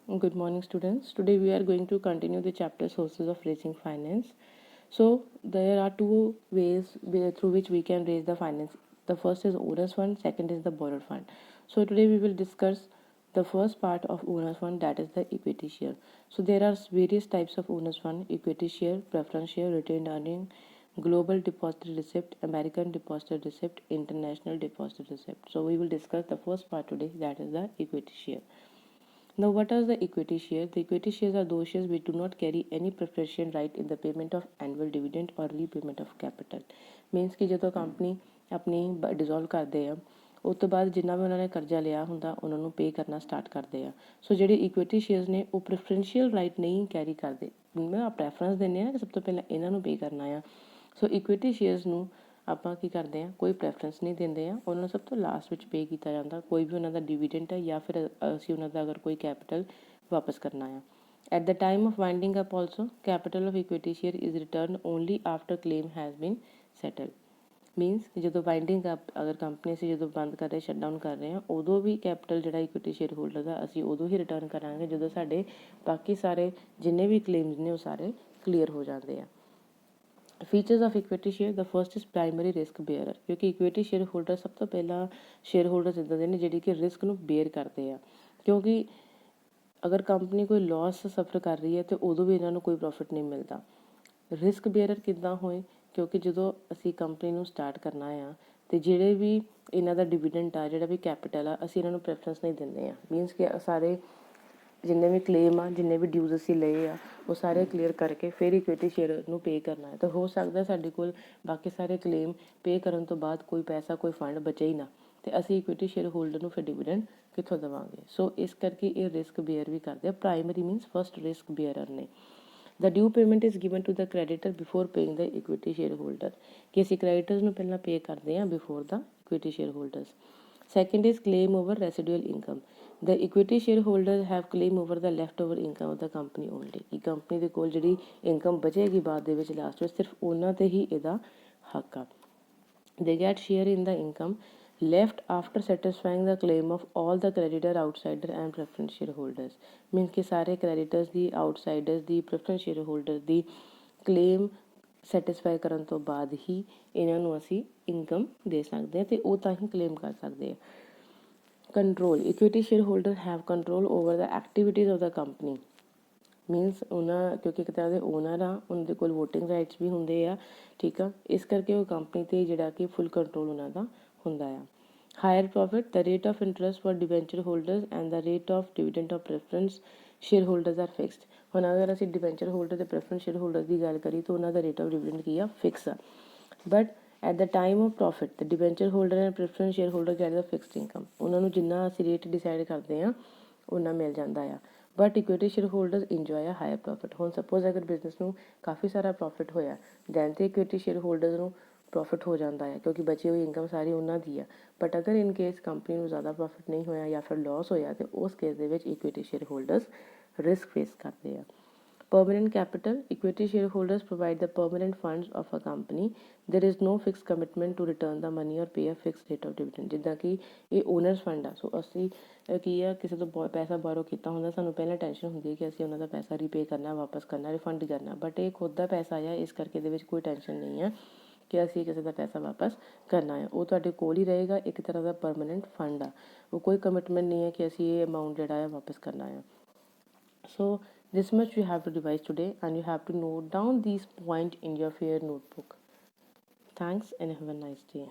Good morning, students. Today we are going to continue the chapter sources of raising finance. So there are two ways through which we can raise the finance. The first is owner's fund, second is the borrowed fund. So today we will discuss the first part of owner's fund, that is the equity share. So there are various types of owner's fund: equity share, preference share, retained earning, global deposit receipt, American deposit receipt, international deposit receipt. So we will discuss the first part today, that is the equity share. Now, what are the equity shares? The equity shares are those shares which do not carry any preferential right in the payment of annual dividend or repayment of capital. Means ਕਿ ਜਦੋਂ company ਆਪਣੀ dissolve ਕਰਦੇ ਆ ਉਸ ਤੋਂ ਬਾਅਦ ਜਿੰਨਾ ਵੀ ਉਹਨਾਂ ਨੇ ਕਰਜ਼ਾ ਲਿਆ ਹੁੰਦਾ ਉਹਨਾਂ ਨੂੰ ਪੇ ਕਰਨਾ ਸਟਾਰਟ ਕਰਦੇ ਆ। ਸੋ ਜਿਹੜੇ ਇਕੁਇਟੀ ਸ਼ੇਅਰਸ ਨੇ ਉਹ ਪ੍ਰੈਫਰੈਂਸ਼ੀਅਲ ਰਾਈਟ ਨਹੀਂ ਕੈਰੀ ਕਰਦੇ। ਮੈਂ ਪ੍ਰੈਫਰੈਂਸ ਦਿੰਦੇ ਆ ਕਿ ਸਭ ਤੋਂ ਪਹਿਲਾਂ ਇਹਨਾਂ ਨੂੰ ਪੇ ਕਰਨਾ ਆ। ਸੋ ਇਕੁਇਟੀ ਸ਼ੇਅਰਸ ਨੂੰ ਆਪਾਂ ਕੀ ਕਰਦੇ ਹਾਂ, ਕੋਈ ਪ੍ਰੈਫਰੈਂਸ ਨਹੀਂ ਦਿੰਦੇ ਆ, ਉਹਨਾਂ ਨੂੰ ਸਭ ਤੋਂ ਲਾਸਟ ਵਿੱਚ ਪੇ ਕੀਤਾ ਜਾਂਦਾ। ਕੋਈ ਵੀ ਉਹਨਾਂ ਦਾ ਡਿਵੀਡੈਂਟ ਹੈ ਜਾਂ ਫਿਰ ਅਸੀਂ ਉਹਨਾਂ ਦਾ ਅਗਰ ਕੋਈ ਕੈਪੀਟਲ ਵਾਪਸ ਕਰਨਾ ਆ। At the time of winding up also capital of equity share is return only after claim has been settle. Means ਜਦੋਂ ਵਾਈਂਡਿੰਗ ਅਪ ਅਗਰ ਕੰਪਨੀ ਅਸੀਂ ਜਦੋਂ ਬੰਦ ਕਰ ਰਹੇ, ਸ਼ਟ ਡਾਊਨ ਕਰ ਰਹੇ ਹਾਂ, ਉਦੋਂ ਵੀ ਕੈਪੀਟਲ ਜਿਹੜਾ ਇਕੁਇਟੀ ਸ਼ੇਅਰ ਹੋਲਡਰ ਦਾ ਅਸੀਂ ਉਦੋਂ ਹੀ ਰਿਟਰਨ ਕਰਾਂਗੇ ਜਦੋਂ ਸਾਡੇ ਬਾਕੀ ਸਾਰੇ ਜਿੰਨੇ ਵੀ ਕਲੇਮਸ ਨੇ ਉਹ ਸਾਰੇ ਕਲੀਅਰ ਹੋ ਜਾਂਦੇ ਆ। Features of equity share, the first is primary risk bearer, ਕਿਉਂਕਿ ਇਕੁਇਟੀ ਸ਼ੇਅਰ ਹੋਲਡਰ ਸਭ ਤੋਂ ਪਹਿਲਾਂ ਸ਼ੇਅਰ ਹੋਲਡਰਸ ਇੱਦਾਂ ਦੇ ਨੇ ਜਿਹੜੇ ਕਿ ਰਿਸਕ ਨੂੰ ਬੇਅਰ ਕਰਦੇ ਆ। ਕਿਉਂਕਿ ਅਗਰ ਕੰਪਨੀ ਕੋਈ ਲੋਸ ਸਫਰ ਕਰ ਰਹੀ ਹੈ ਤਾਂ ਉਦੋਂ ਵੀ ਇਹਨਾਂ ਨੂੰ ਕੋਈ ਪ੍ਰੋਫਿਟ ਨਹੀਂ ਮਿਲਦਾ। ਰਿਸਕ ਬੇਅਰਰ ਕਿੱਦਾਂ ਹੋਏ? ਕਿਉਂਕਿ ਜਦੋਂ ਅਸੀਂ ਕੰਪਨੀ ਨੂੰ ਸਟਾਰਟ ਕਰਨਾ ਆ ਅਤੇ ਜਿਹੜੇ ਵੀ ਇਹਨਾਂ ਦਾ ਡਿਵੀਡੈਂਟ ਆ, ਜਿਹੜਾ ਵੀ ਕੈਪੀਟਲ ਆ, ਅਸੀਂ ਇਹਨਾਂ ਨੂੰ ਪ੍ਰੈਫਰੈਂਸ ਨਹੀਂ ਦਿੰਦੇ ਹਾਂ। ਮੀਨਸ ਕਿ ਸਾਰੇ ਜਿੰਨੇ ਵੀ ਕਲੇਮ ਆ, ਜਿੰਨੇ ਵੀ ਡਿਊਜ਼ ਅਸੀਂ ਲਏ ਆ, ਉਹ ਸਾਰੇ ਕਲੀਅਰ ਕਰਕੇ ਫਿਰ ਇਕੁਇਟੀ ਸ਼ੇਅਰ ਨੂੰ ਪੇ ਕਰਨਾ ਹੈ। ਤਾਂ ਹੋ ਸਕਦਾ ਸਾਡੇ ਕੋਲ ਬਾਕੀ ਸਾਰੇ ਕਲੇਮ ਪੇ ਕਰਨ ਤੋਂ ਬਾਅਦ ਕੋਈ ਪੈਸਾ, ਕੋਈ ਫੰਡ ਬਚੇ ਹੀ ਨਾ, ਅਤੇ ਅਸੀਂ ਇਕੁਇਟੀ ਸ਼ੇਅਰ ਹੋਲਡਰ ਨੂੰ ਫਿਰ ਡਿਵੀਡੈਂਡ ਕਿੱਥੋਂ ਦੇਵਾਂਗੇ। ਸੋ ਇਸ ਕਰਕੇ ਇਹ ਰਿਸਕ ਬੇਅਰ ਵੀ ਕਰਦੇ ਆ। Primary means first risk bearer ਨੇ। The due payment is given to the creditor before paying the equity share holder, ਕਿ ਅਸੀਂ ਕ੍ਰੈਡੀਟਰਸ ਨੂੰ ਪਹਿਲਾਂ ਪੇ ਕਰਦੇ ਹਾਂ before the equity share holders. Second is claim over residual income. The equity shareholders have claim over the leftover income of the company only. ਕਿ company ਦੇ ਕੋਲ ਜਿਹੜੀ ਇਨਕਮ ਬਚੇਗੀ ਬਾਅਦ ਦੇ ਵਿੱਚ ਲਾਸਟ ਵਿੱਚ ਸਿਰਫ ਉਹਨਾਂ 'ਤੇ ਹੀ ਇਹਦਾ ਹੱਕ ਆ। They get share in the income left after satisfying the claim of all the creditor, outsider and preference shareholders. Means ਕਿ ਸਾਰੇ creditors ਦੀ, outsiders ਦੀ, preference shareholder ਦੀ claim ਸੈਟਿਸਫਾਈ ਕਰਨ ਤੋਂ ਬਾਅਦ ਹੀ ਇਹਨਾਂ ਨੂੰ ਅਸੀਂ ਇਨਕਮ ਦੇ ਸਕਦੇ ਹਾਂ ਅਤੇ ਉਹ ਤਾਂ ਹੀ ਕਲੇਮ ਕਰ ਸਕਦੇ ਆ। Control, equity share holder have control over the activities of the company. Means ਉਹਨਾਂ, ਕਿਉਂਕਿ ਇੱਕ ਤਰ੍ਹਾਂ ਦੇ ਓਨਰ ਆ, ਉਹਨਾਂ ਦੇ ਕੋਲ ਵੋਟਿੰਗ ਰਾਈਟਸ ਵੀ ਹੁੰਦੇ ਆ, ਠੀਕ ਆ। ਇਸ ਕਰਕੇ ਉਹ ਕੰਪਨੀ 'ਤੇ ਜਿਹੜਾ ਕਿ ਫੁੱਲ ਕੰਟਰੋਲ ਉਹਨਾਂ ਦਾ ਹੁੰਦਾ ਆ। Higher profit, the rate of interest for debenture holders and the rate of dividend of preference share holders are fixed. ਹੁਣ ਅਗਰ ਅਸੀਂ ਡਿਬੈਂਚਰ ਹੋਲਡਰ ਅਤੇ ਪ੍ਰੈਫਰੈਂਸ ਸ਼ੇਅਰ ਹੋਲਡਰ ਦੀ ਗੱਲ ਕਰੀਏ ਤਾਂ ਉਹਨਾਂ ਦਾ ਰੇਟ ਆਫ ਡਿਵੀਡੈਂਟ ਕੀ ਆ? ਫਿਕਸ ਆ। But at the time of profit the debenture holder and preference share holder get the fixed income. ਉਹਨਾਂ ਨੂੰ ਜਿੰਨਾ ਅਸੀਂ ਰੇਟ ਡਿਸਾਈਡ ਕਰਦੇ ਹਾਂ ਓਨਾ ਮਿਲ ਜਾਂਦਾ ਆ। But equity share holders enjoy ਆ ਹਾਇਰ ਪ੍ਰੋਫਿਟ। ਹੁਣ ਸਪੋਜ਼ ਅਗਰ ਬਿਜ਼ਨਸ ਨੂੰ ਕਾਫੀ ਸਾਰਾ ਪ੍ਰੋਫਿਟ ਹੋਇਆ, ਦੈਨ ਤੇ ਇਕੁਇਟੀ ਸ਼ੇਅਰ ਹੋਲਡਰਸ ਨੂੰ ਪ੍ਰੋਫਿਟ ਹੋ ਜਾਂਦਾ ਹੈ, ਕਿਉਂਕਿ ਬਚੀ ਹੋਈ ਇਨਕਮ ਸਾਰੀ ਉਹਨਾਂ ਦੀ ਆ। ਬਟ ਅਗਰ ਇਨ ਕੇਸ ਕੰਪਨੀ ਨੂੰ ਜ਼ਿਆਦਾ ਪ੍ਰੋਫਿਟ ਨਹੀਂ ਹੋਇਆ ਜਾਂ ਫਿਰ ਲੋਸ ਹੋਇਆ ਤਾਂ ਉਸ ਕੇਸ ਦੇ ਵਿੱਚ equity share holders risk face ਕਰਦੇ ਆ। Permanent capital, equity shareholders provide the permanent funds of a company. There is no fixed commitment to return the money or pay a fixed rate of dividend. ਜਿੱਦਾਂ ਕਿ ਇਹ honours fund ਆ, ਸੋ ਅਸੀਂ ਕੀ ਆ, ਕਿਸੇ ਤੋਂ ਪੈਸਾ ਬਾਰੋ ਕੀਤਾ ਹੁੰਦਾ, ਸਾਨੂੰ ਪਹਿਲਾਂ ਟੈਨਸ਼ਨ ਹੁੰਦੀ ਹੈ ਕਿ ਅਸੀਂ ਉਹਨਾਂ ਦਾ ਪੈਸਾ ਰੀਪੇ ਕਰਨਾ, ਵਾਪਸ ਕਰਨਾ, ਰਿਫੰਡ ਕਰਨਾ। ਬਟ ਇਹ ਖੁਦ ਦਾ ਪੈਸਾ ਆ, ਇਸ ਕਰਕੇ ਇਹਦੇ ਵਿੱਚ ਕੋਈ ਟੈਨਸ਼ਨ ਨਹੀਂ ਆ ਕਿ ਅਸੀਂ ਕਿਸੇ ਦਾ ਪੈਸਾ ਵਾਪਸ ਕਰਨਾ ਹੈ। ਉਹ ਤੁਹਾਡੇ ਕੋਲ ਹੀ ਰਹੇਗਾ, ਇੱਕ ਤਰ੍ਹਾਂ ਦਾ ਪਰਮਾਨੈਂਟ ਫੰਡ ਆ। ਉਹ ਕੋਈ ਕਮਿਟਮੈਂਟ ਨਹੀਂ ਹੈ ਕਿ ਅਸੀਂ ਇਹ ਅਮਾਊਂਟ ਜਿਹੜਾ ਹੈ ਵਾਪਸ ਕਰਨਾ ਹੈ। So this much you have to revise today, and you have to note down these points in your fair notebook. Thanks and have a nice day.